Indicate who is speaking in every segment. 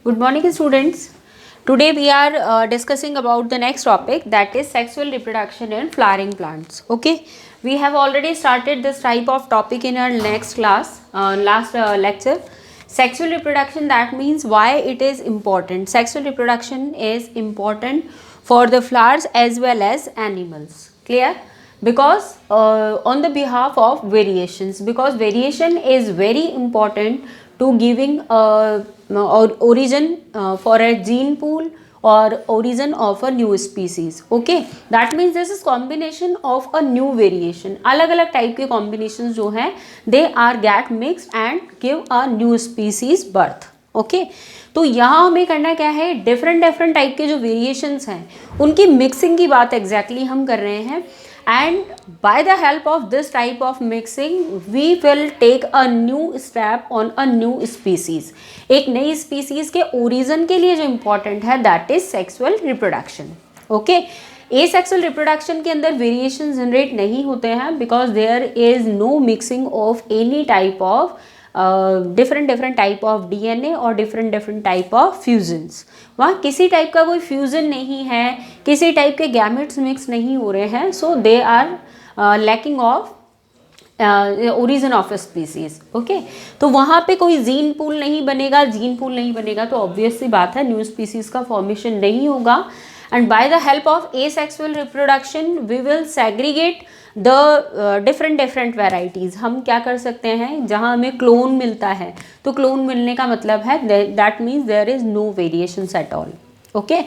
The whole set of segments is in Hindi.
Speaker 1: Good morning, students. Today we are discussing about the next topic, that is sexual reproduction in flowering plants. Okay, we have already started this type of topic in our next class, last lecture. Sexual reproduction, that means why it is important. Sexual reproduction is important for the flowers as well as animals. Clear? Because on the behalf of variations, because variation is very important to giving origin for a gene pool or origin of a new species. Okay, that means this is combination of a new variation. अलग अलग टाइप के कॉम्बिनेशन जो हैं they are get mixed and give a new species birth. Okay तो यहाँ हमें करना क्या है, डिफरेंट टाइप के जो वेरिएशंस हैं उनकी मिक्सिंग की बात एग्जैक्टली हम कर रहे हैं. And by the help of this type of mixing we will take a new step on a new species. एक नई स्पीसीज के ओरिजिन के लिए जो इम्पॉर्टेंट है that is sexual reproduction. Okay, A sexual reproduction के अंदर वेरिएशन जनरेट नहीं होते हैं because there is no mixing of any type of different type of DNA और डिफरेंट टाइप ऑफ फ्यूजन्स. वहाँ किसी टाइप का कोई फ्यूजन नहीं है, किसी टाइप के गैमेट्स मिक्स नहीं हो रहे हैं. So they are lacking of origin of a species. Okay, तो वहाँ पे कोई जीन पूल नहीं बनेगा तो ऑब्वियस सी बात है न्यू स्पीसीज का फॉर्मेशन नहीं होगा. And by the help of asexual reproduction we will segregate the different varieties. हम क्या कर सकते हैं, जहाँ हमें क्लोन मिलता है तो क्लोन मिलने का मतलब है that means there is no variations at all. Okay,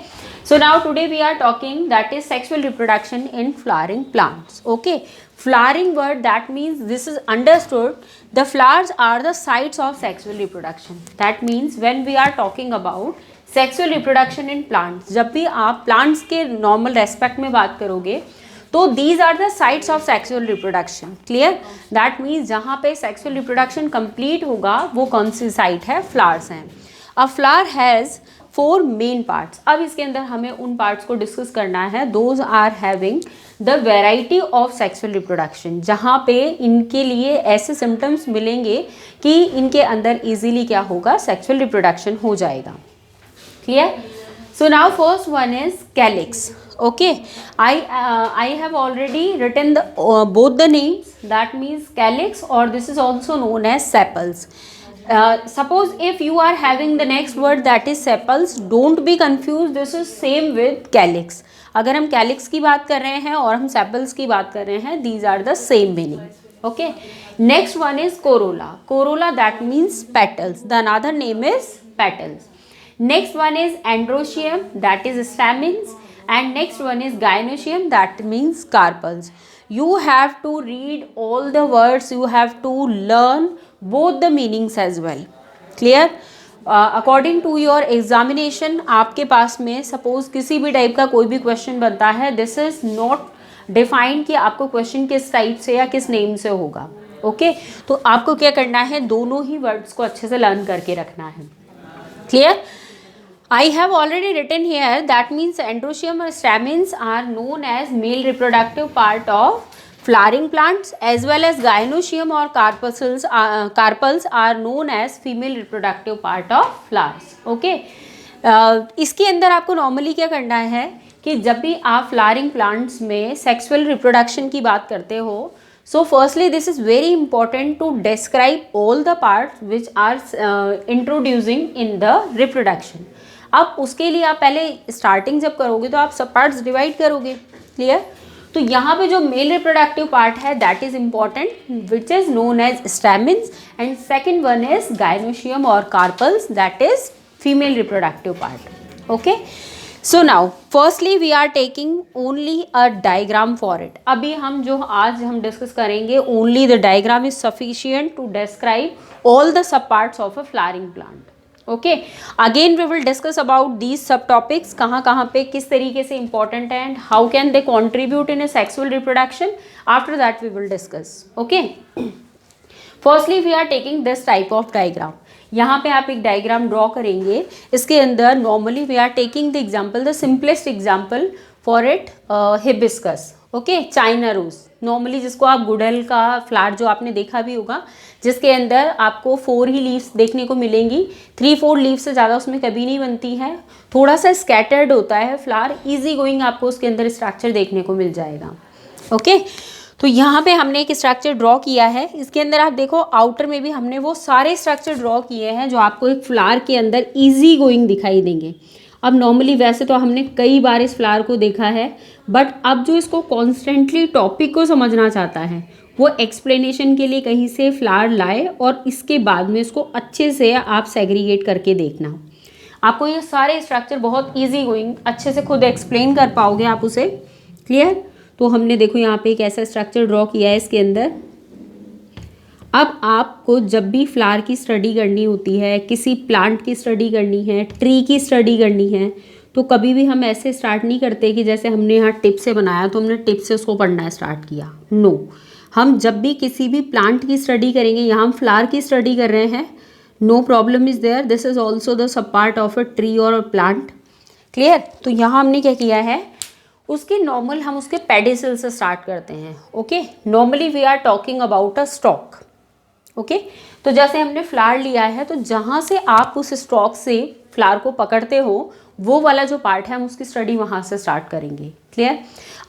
Speaker 1: so now today we are talking that is sexual reproduction in flowering plants. Okay, flowering word, that means this is understood the flowers are the sites of sexual reproduction. That means when we are talking about sexual reproduction in plants, जब भी आप plants के normal respect में बात करोगे तो these are the sites of sexual reproduction. Clear? That means जहाँ पे sexual reproduction complete होगा वो कौन सी site है, flowers हैं. A flower has 4 main parts. अब इसके अंदर हमें उन पार्ट्स को डिस्कस करना है. Those are having the variety of sexual reproduction, जहाँ पे इनके लिए ऐसे सिम्टम्स मिलेंगे कि इनके अंदर इजीली क्या होगा, सेक्सुअल रिप्रोडक्शन हो जाएगा. Clear? So now first one is calyx. Okay, I have already written both the names, that means calyx और this is also known as sepals. Suppose if you are having the next word that is sepals, don't be confused, this is same with calyx. अगर हम calyx की बात कर रहे हैं और हम sepals की बात कर रहे हैं, these are the same meaning. Okay, next one is corolla. Corolla, that means petals, the another name is petals. Next one is androecium, that is stamens, and next one is gynoecium, that means carpels. You have to read all the words, you have to learn both the meanings as well. Clear? According to your examination, आपके पास में सपोज किसी भी टाइप का कोई भी क्वेश्चन बनता है, दिस इज नॉट डिफाइंड कि आपको क्वेश्चन किस टाइप से या किस नेम से होगा. ओके, तो आपको क्या करना है, दोनों ही वर्ड्स को अच्छे से लर्न करके रखना है. Clear? I have already written here, that means androecium or stamens are known as male reproductive part of flowering plants as well as gynoecium or carpels are known as female reproductive part of flowers. Okay, इसके अंदर आपको नॉर्मली क्या करना है कि जब भी आप फ्लावरिंग प्लांट्स में सेक्सुअल रिप्रोडक्शन की बात करते हो, so firstly this is very important to describe all the parts which are introducing in the reproduction. अब उसके लिए आप पहले स्टार्टिंग जब करोगे तो आप सब पार्ट्स डिवाइड करोगे. क्लियर? तो यहाँ पे जो मेल रिप्रोडक्टिव पार्ट है that is important, which is known as stamens, and second one is gynoecium और carpels, that is female reproductive part. Okay, so now firstly we are taking only a diagram for it. अभी हम जो आज हम डिस्कस करेंगे, only the diagram is sufficient to describe all the sub parts of a flowering plant. Okay, again we will discuss about these सब टॉपिक्स, कहाँ पे किस तरीके से इंपॉर्टेंट है and how can they contribute in a sexual reproduction. After that we will discuss. Okay, firstly we are taking this type of diagram. यहाँ पे आप एक डायग्राम ड्रॉ करेंगे. इसके अंदर normally we are taking the example, the simplest example for it, hibiscus. Okay, China rose normally जिसको आप गुड़हल का फ्लावर जो आपने देखा भी होगा, जिसके अंदर आपको 4 ही लीव्स देखने को मिलेंगी, 3-4 लीव्स से ज़्यादा उसमें कभी नहीं बनती है, थोड़ा सा स्कैटर्ड होता है फ्लावर, इजी गोइंग आपको उसके अंदर स्ट्रक्चर देखने को मिल जाएगा। ओके, तो यहाँ पे हमने एक स्ट्रक्चर ड्रॉ किया है, इसके अंदर आप देखो आउटर में भी हमने वो सारे स्ट्रक्चर ड्रॉ किए हैं जो आपको एक फ्लावर के अंदर ईजी गोइंग दिखाई देंगे। अब नॉर्मली वैसे तो हमने कई बार इस फ्लावर को देखा है, बट अब जो इसको कॉन्स्टेंटली टॉपिक को समझना चाहता है वो एक्सप्लेनेशन के लिए कहीं से फ्लावर लाए और इसके बाद में इसको अच्छे से आप सेग्रीगेट करके देखना। आपको ये सारे स्ट्रक्चर बहुत ईजी गोइंग अच्छे से खुद एक्सप्लेन कर पाओगे आप उसे। क्लियर? तो हमने देखो यहाँ पे एक ऐसा स्ट्रक्चर ड्रॉ किया है इसके अंदर। अब आपको जब भी फ्लावर की स्टडी करनी होती है, किसी प्लांट की स्टडी करनी है, ट्री की स्टडी करनी है, तो कभी भी हम ऐसे स्टार्ट नहीं करते कि जैसे हमने यहाँ टिप से बनाया तो हमने टिप से उसको पढ़ना स्टार्ट किया। नो, हम जब भी किसी भी प्लांट की स्टडी करेंगे, यहाँ हम फ्लावर की स्टडी कर रहे हैं, no problem is there, this is also the sub part of a tree और अ प्लांट। क्लियर? तो यहाँ हमने क्या किया है, उसके नॉर्मल हम उसके पेडिसल से स्टार्ट करते हैं। Okay, normally we are talking about a stalk. Okay, तो जैसे हमने फ्लावर लिया है तो जहाँ से आप उस स्टॉक से फ्लावर को पकड़ते हो वो वाला जो पार्ट है हम उसकी स्टडी वहाँ से स्टार्ट करेंगे। क्लियर?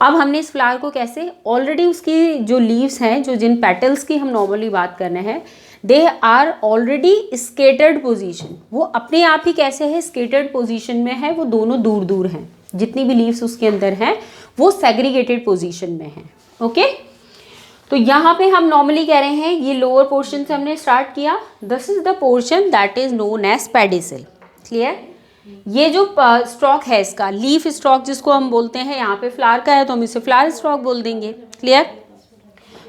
Speaker 1: अब हमने इस फ्लावर को कैसे, ऑलरेडी उसकी जो लीव्स हैं, जो जिन पेटल्स की हम नॉर्मली बात कर रहे हैं, they are already scattered position, वो अपने आप ही कैसे है, स्केटर्ड पोजीशन में है, वो दोनों दूर दूर हैं, जितनी भी लीव्स उसके अंदर हैं वो सेग्रीगेटेड पोजीशन में हैं। ओके, तो यहाँ पे हम नॉर्मली कह रहे हैं ये लोअर पोर्शन से हमने स्टार्ट किया, this is the portion that is known as pedicel. Clear? ये जो स्टॉक है इसका, लीफ स्टॉक जिसको हम बोलते हैं, यहाँ पे फ्लावर का है तो हम इसे फ्लावर स्टॉक बोल देंगे। क्लियर?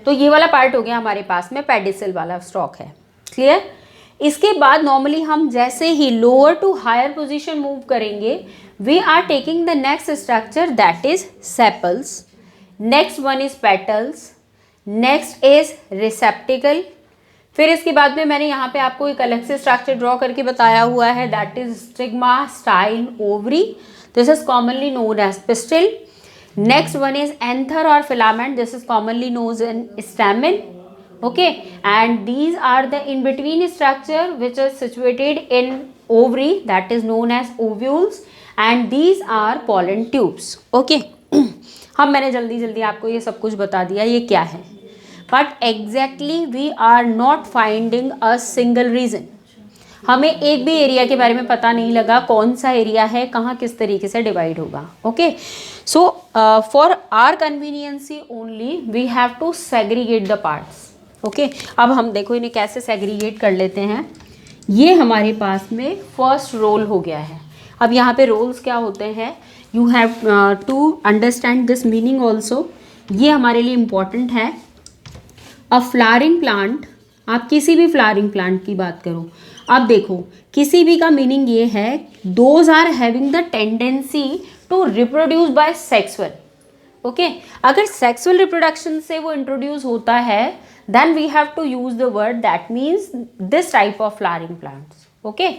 Speaker 1: तो ये वाला पार्ट हो गया हमारे पास में, पेडिसल वाला स्टॉक है। क्लियर? इसके बाद नॉर्मली हम जैसे ही lower to higher position move करेंगे, we are taking the next structure that is sepals, next one is petals, next is receptacle. फिर इसके बाद में मैंने यहाँ पे आपको एक अलग से स्ट्रक्चर ड्रॉ करके बताया हुआ है, that is stigma, style, ovary, this is commonly known as pistil. Next one is anther और filament, this is commonly known as stamen. Okay, and these are the in between structure which is situated in ovary, that is known as ovules, and these are pollen tubes. Okay, हम मैंने जल्दी जल्दी आपको ये सब कुछ बता दिया ये क्या है, but exactly we are not finding a single reason. हमें एक भी एरिया के बारे में पता नहीं लगा कौन सा एरिया है, कहाँ किस तरीके से डिवाइड होगा। Okay, so for our convenience only we have to segregate the parts. Okay, अब हम देखो इन्हें कैसे सेग्रीगेट कर लेते हैं। ये हमारे पास में फर्स्ट रोल हो गया है। अब यहाँ पे रोल्स क्या होते हैं, you have to understand this meaning also, ये हमारे लिए इम्पॉर्टेंट है। अ फ्लावरिंग प्लांट, आप किसी भी फ्लावरिंग प्लांट की बात करो, अब देखो किसी भी का मीनिंग ये है, those are having the tendency to reproduce by sexual. Okay, अगर सेक्सुअल रिप्रोडक्शन से वो इंट्रोड्यूस होता है then we have to use the word that means this type of flowering plants. Okay,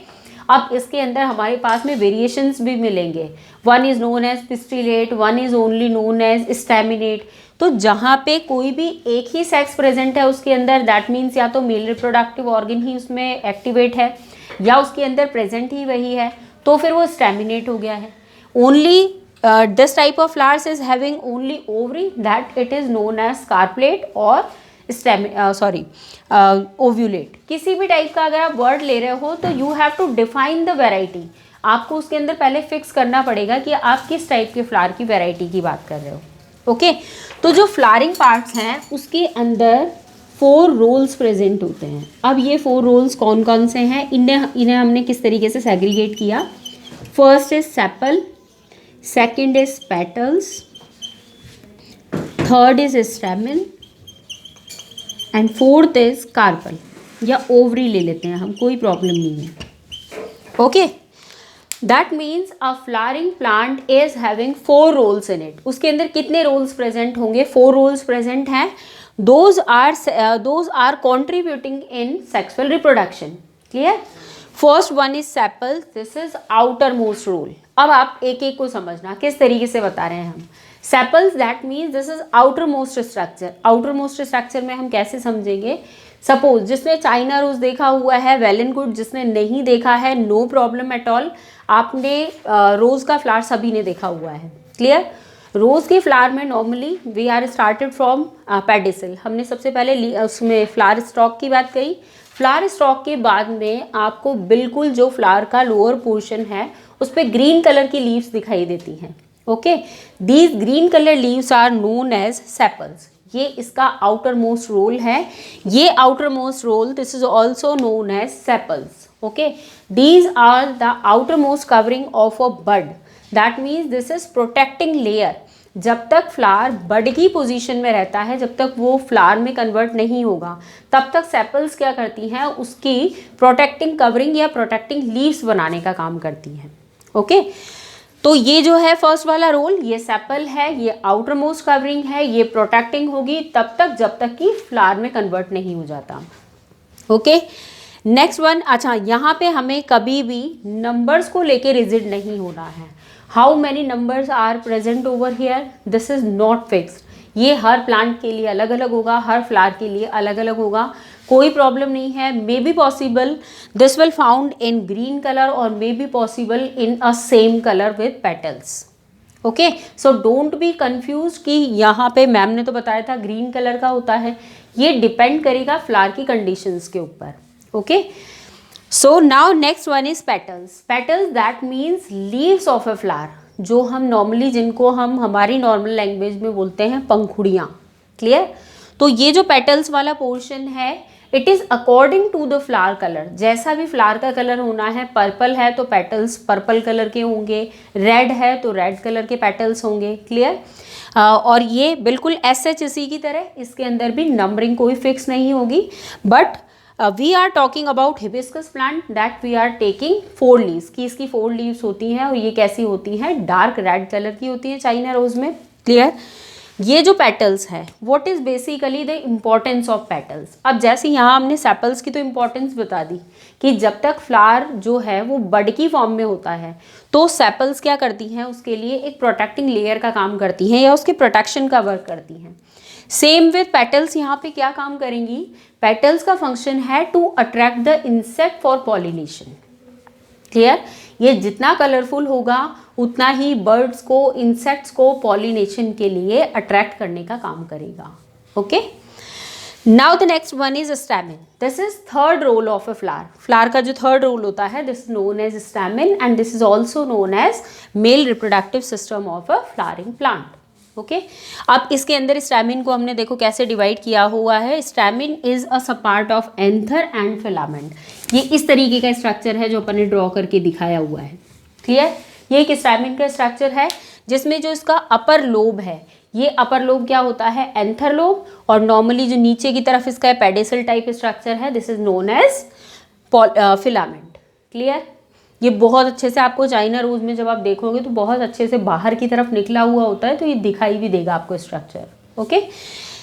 Speaker 1: अब इसके अंदर हमारे पास में वेरिएशंस भी मिलेंगे, one is known as pistillate, one is only known as staminate. तो जहाँ पे कोई भी एक ही सेक्स प्रेजेंट है उसके अंदर, दैट मीन्स या तो मेल रिप्रोडक्टिव ऑर्गन ही उसमें एक्टिवेट है या उसके अंदर प्रेजेंट ही वही है, तो फिर वो स्टैमिनेट हो गया है। Only this type of flowers is having only ovary, that it is known as carpellate और ओव्यूलेट। किसी भी टाइप का अगर आप वर्ड ले रहे हो तो you have to define the variety, आपको उसके अंदर पहले फिक्स करना पड़ेगा कि आप किस टाइप के फ्लावर की वेराइटी की बात कर रहे हो। ओके, तो जो फ्लावरिंग पार्ट्स हैं उसके अंदर 4 रोल्स प्रेजेंट होते हैं। अब ये 4 रोल्स कौन कौन से हैं, इन्हें हमने किस तरीके से सेग्रीगेट किया। First is sepal, second is petals, third is stamen and fourth is carpel, या ओवरी ले लेते हैं हम, कोई प्रॉब्लम नहीं है। Okay, that means a flowering plant is having 4 whorls in it. उसके अंदर कितने रोल्स प्रेजेंट होंगे, 4 रोल्स प्रेजेंट हैं। Those are contributing in sexual reproduction. Clear? First one is sepal, this is outermost whorl. अब आप एक एक को समझना किस तरीके से बता रहे हैं हम। Sepals that means this is outer most structure. Outer most structure में हम कैसे समझेंगे, सपोज जिसने चाइना रोज देखा हुआ है वेल एंड गुड, जिसने नहीं देखा है नो प्रॉब्लम एट ऑल। आपने रोज का फ्लावर सभी ने देखा हुआ है, क्लियर। रोज के फ्लावर में normally we are started from pedicel. हमने सबसे पहले उसमें फ्लावर स्टॉक की बात कही। फ्लावर स्टॉक के बाद में आपको बिल्कुल जो फ्लावर का लोअर पोर्शन है उस पर ग्रीन कलर की लीव्स दिखाई देती हैं। Okay, these green colour leaves are known as sepals. ये इसका आउटर मोस्ट रोल है। ये outermost whorl this is also known as sepals. Okay, these are the outermost covering of a bud. That means this is protecting layer. जब तक फ्लावर बड की पोजीशन में रहता है, जब तक वो फ्लावर में कन्वर्ट नहीं होगा, तब तक सेपल्स क्या करती हैं, उसकी प्रोटेक्टिंग कवरिंग या प्रोटेक्टिंग लीव्स बनाने का काम करती हैं। ओके, तो ये जो है फर्स्ट वाला रोल, ये सेपल है, ये आउटर मोस्ट कवरिंग है, ये प्रोटेक्टिंग होगी तब तक जब तक कि फ्लावर में कन्वर्ट नहीं हो जाता। Okay, next one. अच्छा, यहाँ पे हमें कभी भी नंबर्स को लेके रिजिड नहीं होना है। How many numbers are present over here, this is not fixed. ये हर प्लांट के लिए अलग अलग होगा, हर फ्लावर के लिए अलग अलग होगा, कोई प्रॉब्लम नहीं है। May be possible this will found in green colour और may be possible in a same colour with petals. Okay, so don't be confuse कि यहाँ पे मैम ने तो बताया था ग्रीन कलर का होता है, ये डिपेंड करेगा फ्लावर की कंडीशंस के ऊपर। Okay, so now next one is petals. Petals that means leaves of a flower, जो हम नॉर्मली, जिनको हम हमारी नॉर्मल लैंग्वेज में बोलते हैं पंखुड़ियाँ, क्लियर। तो ये जो पेटल्स वाला पोर्शन है, it is according to the flower colour. जैसा भी फ्लावर का कलर होना है, पर्पल है तो पेटल्स पर्पल कलर के होंगे, रेड है तो रेड कलर के पेटल्स होंगे, क्लियर। और ये बिल्कुल SHC की तरह, इसके अंदर भी नंबरिंग कोई फिक्स नहीं होगी। But we are talking about hibiscus plant that we are taking 4 leaves, की इसकी 4 लीव्स होती हैं और ये कैसी होती हैं, डार्क रेड कलर की होती है चाइना रोज में, क्लियर। ये जो पेटल्स है, what is basically the importance of petals. अब जैसे यहाँ हमने सेपल्स की तो इम्पॉर्टेंस बता दी कि जब तक फ्लावर जो है वो बड की फॉर्म में होता है तो सेपल्स क्या करती हैं, उसके लिए एक प्रोटेक्टिंग लेयर का काम करती हैं या उसके प्रोटेक्शन का वर्क करती हैं। सेम विथ पेटल्स, यहाँ पे क्या काम करेंगी, पेटल्स का फंक्शन है to attract the insect for pollination, clear. ये जितना कलरफुल होगा उतना ही बर्ड्स को, इंसेक्ट्स को पॉलिनेशन के लिए अट्रैक्ट करने का काम करेगा। Okay, now the next one is stamen. This is third role of a flower. Flower का जो थर्ड रोल होता है, this is known as stamen and this is also known as male reproductive system of a flowering plant. Okay, अब इसके अंदर स्टैमिन को हमने देखो कैसे डिवाइड किया हुआ है। स्टैमिन इज अ सब part of anther and filament. ये इस तरीके का स्ट्रक्चर है जो अपन ने ड्रॉ करके दिखाया हुआ है, क्लियर। ये एक स्टैमिन का स्ट्रक्चर है जिसमें जो इसका अपर लोब है, ये अपर लोब क्या होता है, एंथर लोब, और नॉर्मली जो नीचे की तरफ इसका पेडिसल टाइप स्ट्रक्चर है, this is known as filament, clear. ये बहुत अच्छे से आपको चाइना रोज में जब आप देखोगे तो बहुत अच्छे से बाहर की तरफ निकला हुआ होता है, तो ये दिखाई भी देगा आपको स्ट्रक्चर। ओके,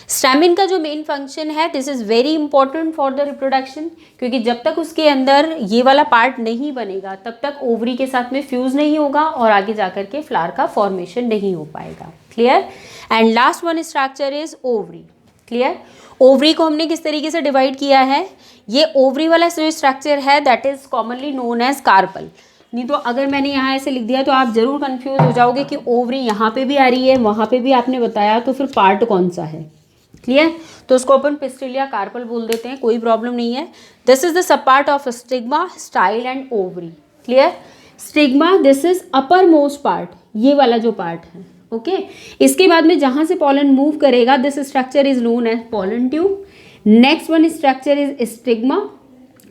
Speaker 1: स्टैमिन का जो मेन फंक्शन है, this is very important for the reproduction, क्योंकि जब तक उसके अंदर ये वाला पार्ट नहीं बनेगा तब तक ओवरी के साथ में फ्यूज नहीं होगा और आगे जाकर के फ्लावर का फॉर्मेशन नहीं हो पाएगा, clear. And last one structure is ovary, clear. Ovary को हमने किस तरीके से डिवाइड किया है, ये ओवरी वाला जो स्ट्रक्चर है that is commonly known as carpel. नहीं तो अगर मैंने यहाँ ऐसे लिख दिया तो आप जरूर कंफ्यूज हो जाओगे कि ओवरी यहाँ पे भी आ रही है, वहाँ पे भी आपने बताया, तो फिर पार्ट कौन सा है, क्लियर। तो उसको अपन पिस्टिल या कार्पल बोल देते हैं, कोई प्रॉब्लम नहीं है। This is the sub part of stigma, style and ovary, clear. Stigma this is upper most part, ये वाला जो पार्ट है, ओके। इसके बाद में जहाँ से पॉलन मूव करेगा, this structure is known as pollen tube. Next one structure is stigma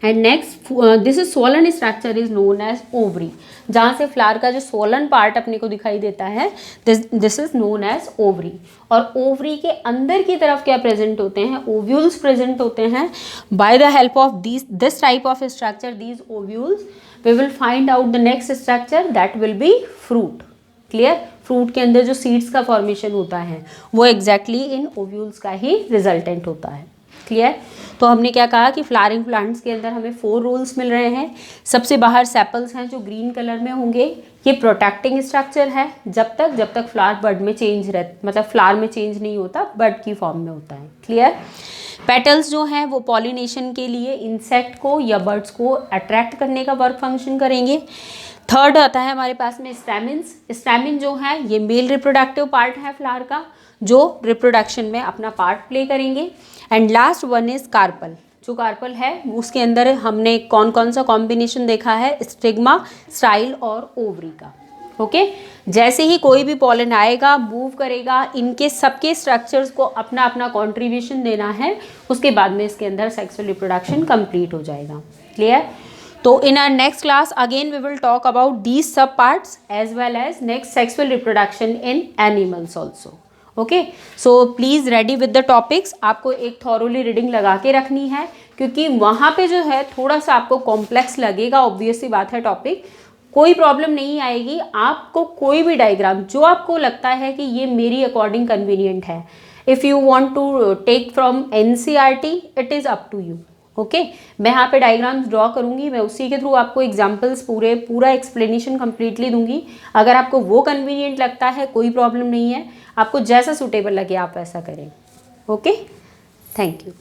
Speaker 1: and next this is swollen structure is known as ovary. जहाँ से फ्लावर का जो सोलन पार्ट अपने को दिखाई देता है, this is known as ovary. और ओवरी के अंदर की तरफ क्या प्रेजेंट होते हैं, ओव्यूल्स प्रेजेंट होते हैं। By the help of this type of structure, these ovules, we will find out the next structure that will be fruit, clear. Fruit के अंदर जो सीड्स का फॉर्मेशन होता है वो एग्जैक्टली इन ओव्यूल्स का ही रिजल्टेंट होता है, क्लियर। तो हमने क्या कहा कि फ्लावरिंग प्लांट्स के अंदर हमें 4 रूल्स मिल रहे हैं। सबसे बाहर सेपल्स हैं जो ग्रीन कलर में होंगे, ये प्रोटेक्टिंग स्ट्रक्चर है जब तक फ्लावर बड में चेंज मतलब फ्लावर में चेंज नहीं होता, बड की फॉर्म में होता है। क्लियर। पेटल्स जो हैं वो पॉलिनेशन के लिए इंसेक्ट को या बर्ड्स को अट्रैक्ट करने का वर्क फंक्शन करेंगे। थर्ड आता है हमारे पास में स्टैमिन्स। स्टैमिन जो है ये मेल रिप्रोडक्टिव पार्ट है फ्लावर का, जो रिप्रोडक्शन में अपना पार्ट प्ले करेंगे। And last one is carpel. जो कार्पल है उसके अंदर हमने कौन कौन सा कॉम्बिनेशन देखा है, स्टिग्मा, स्टाइल और ओवरी का। ओके जैसे ही कोई भी पॉलन आएगा, मूव करेगा, इनके सबके स्ट्रक्चर्स को अपना अपना कॉन्ट्रीब्यूशन देना है, उसके बाद में इसके अंदर सेक्सुअल रिप्रोडक्शन कंप्लीट हो जाएगा। क्लियर। तो in our next class again we will talk about these sub parts as well as next sexual reproduction in animals also. Okay, so please ready with the topics. आपको एक thoroughly reading लगा के रखनी है, क्योंकि वहाँ पे जो है थोड़ा सा आपको कॉम्प्लेक्स लगेगा, ऑब्वियस सी बात है टॉपिक। कोई प्रॉब्लम नहीं आएगी, आपको कोई भी डायग्राम जो आपको लगता है कि ये मेरी अकॉर्डिंग कन्वीनियंट है, if you want to take from NCERT it is up to you. Okay मैं यहाँ पे डायग्राम्स ड्रॉ करूँगी, मैं उसी के थ्रू आपको एग्जांपल्स पूरा एक्सप्लेनेशन कंप्लीटली दूंगी। अगर आपको वो कन्वीनियंट लगता है कोई प्रॉब्लम नहीं है, आपको जैसा सूटेबल लगे आप वैसा करें। Okay thank you.